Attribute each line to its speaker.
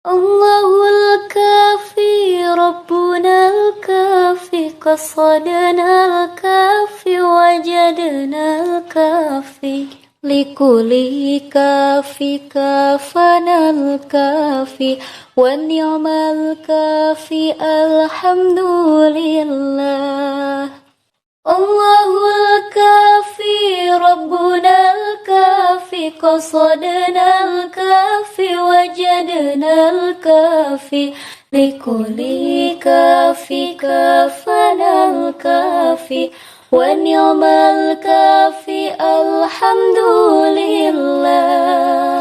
Speaker 1: الله الكافي ربنا الكافي قصدنا الكافي وجدنا الكافي لكل كافي كافنا الكافي والنعم الكافي الحمد لله. الله الكافي ربنا الكافي قصدنا الكافي وجدنا الكافي لكل كافي كافنا الكافي والنعم الكافي الحمد لله.